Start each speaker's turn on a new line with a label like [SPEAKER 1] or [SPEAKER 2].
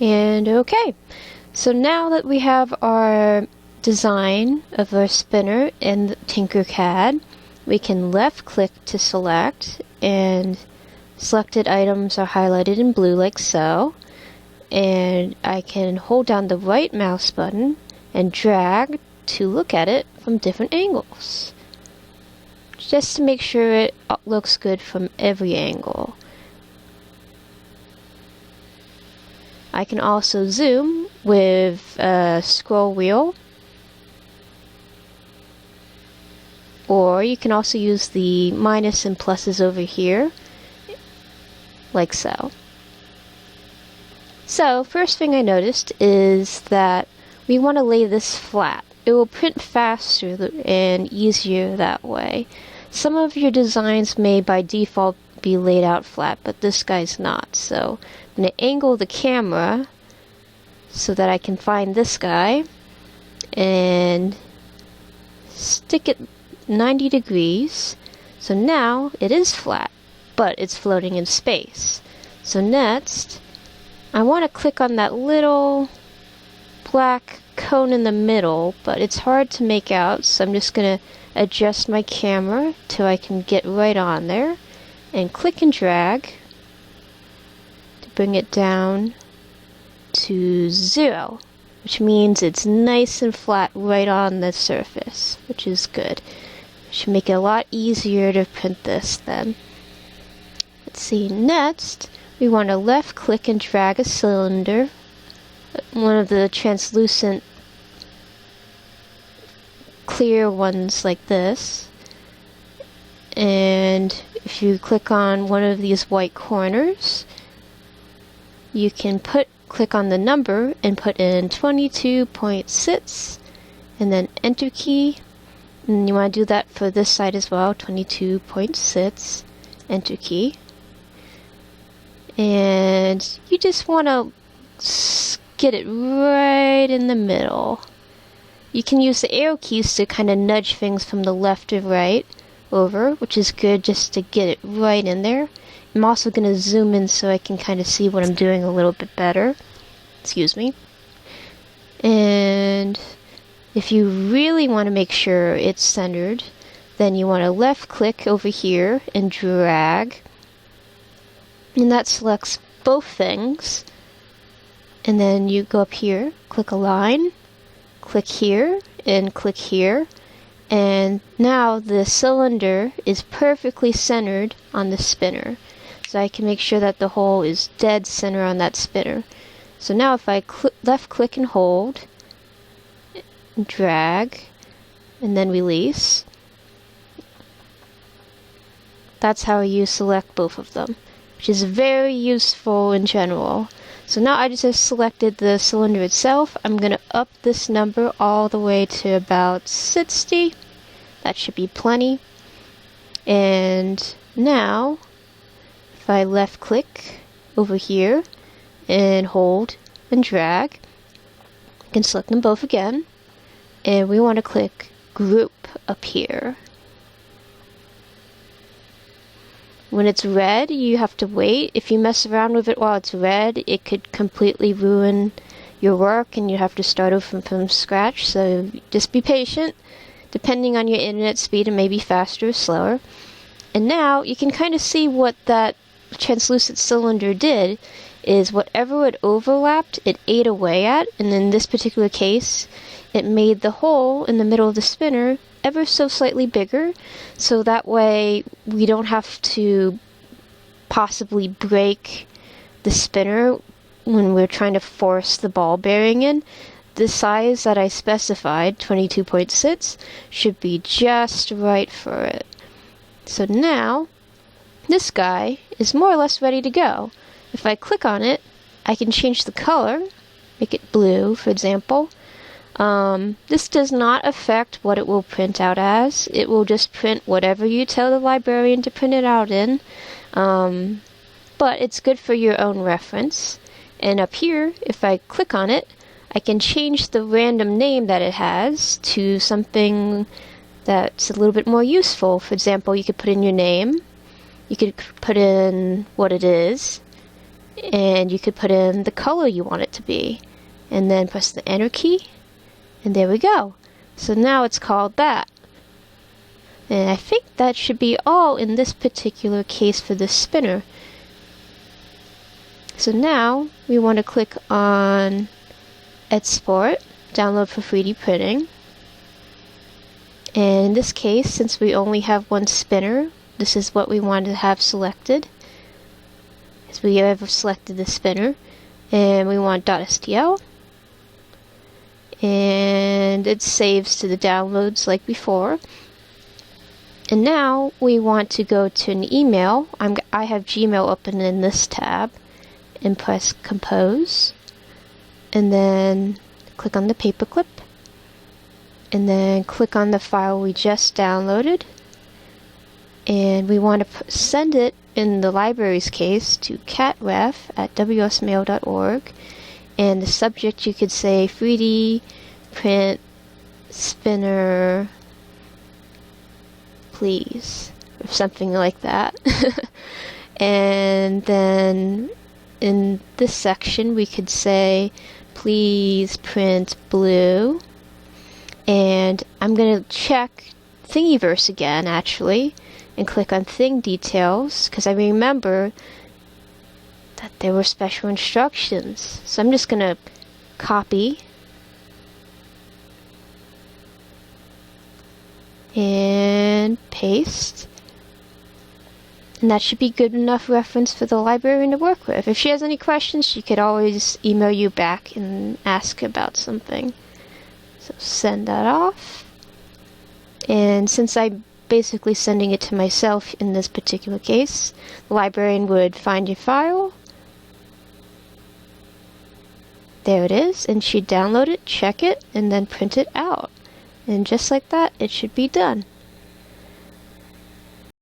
[SPEAKER 1] And okay, so now that we have our design of our spinner in the Tinkercad, we can left click to select, and selected items are highlighted in blue like so. And I can hold down the right mouse button and drag to look at it from different angles, just to make sure it looks good from every angle. I can also zoom with a scroll wheel, or you can also use the minus and pluses over here, like so. So, first thing I noticed is that we want to lay this flat. It will print faster and easier that way. Some of your designs may by default be laid out flat, but this guy's not. So I'm going to angle the camera so that I can find this guy and stick it 90 degrees. So now it is flat, but it's floating in space. So next, I want to click on that little black cone in the middle, but it's hard to make out, so I'm just going to adjust my camera till I can get right on there, and click and drag to bring it down to 0, which means it's nice and flat right on the surface, which is good. Should make it a lot easier to print this then. Let's see, next we want to left click and drag a cylinder, one of the translucent clear ones like this, and if you click on one of these white corners, you can click on the number and put in 22.6 and then enter key, and you want to do that for this side as well, 22.6, enter key, and you just want to get it right in the middle. You can use the arrow keys to kind of nudge things from the left to right over, which is good just to get it right in there. I'm also going to zoom in so I can kind of see what I'm doing a little bit better. Excuse me. And if you really want to make sure it's centered, then you want to left click over here and drag. And that selects both things. And then you go up here, click align, click here, and click here. And now the cylinder is perfectly centered on the spinner. So I can make sure that the hole is dead center on that spinner. So now if I left click and hold, drag, and then release, that's how you select both of them, which is very useful in general. So now I just have selected the cylinder itself. I'm going to up this number all the way to about 60. That should be plenty. And now, if I left click over here and hold and drag, I can select them both again. And we want to click group up here. When it's red, you have to wait. If you mess around with it while it's red, it could completely ruin your work and you have to start over from scratch. So just be patient. Depending on your internet speed, it may be faster or slower. And now you can kind of see what that translucent cylinder did is whatever it overlapped, it ate away at. And in this particular case, it made the hole in the middle of the spinner ever so slightly bigger, so that way we don't have to possibly break the spinner when we're trying to force the ball bearing in. The size that I specified, 22.6, should be just right for it. So now this guy is more or less ready to go. If I click on it, I can change the color, make it blue, for example. This does not affect what it will print out as. It will just print whatever you tell the librarian to print it out in. But it's good for your own reference. And up here, if I click on it, I can change the random name that it has to something that's a little bit more useful. For example, you could put in your name, you could put in what it is, and you could put in the color you want it to be, and then press the enter key, and there we go. So now it's called that. And I think that should be all in this particular case for this spinner. So now we want to click on Export, download for 3D printing. And in this case, since we only have one spinner, this is what we want to have selected. As we have selected the spinner, and we want .stl, and it saves to the downloads like before. And now we want to go to an email. I have Gmail open in this tab, and press Compose, and then click on the paperclip, and then click on the file we just downloaded, and we want to send it, in the library's case, to catref@wsmail.org, and the subject you could say 3D print spinner please, or something like that. And then in this section we could say please print blue, and I'm going to check Thingiverse again actually, and click on Thing Details, because I remember that there were special instructions. So I'm just going to copy and paste, and that should be good enough reference for the librarian to work with. If she has any questions, she could always email you back and ask about something. So send that off, and since I'm basically sending it to myself in this particular case, the librarian would find your file. There it is, and she'd download it, check it, and then print it out. And just like that, it should be done.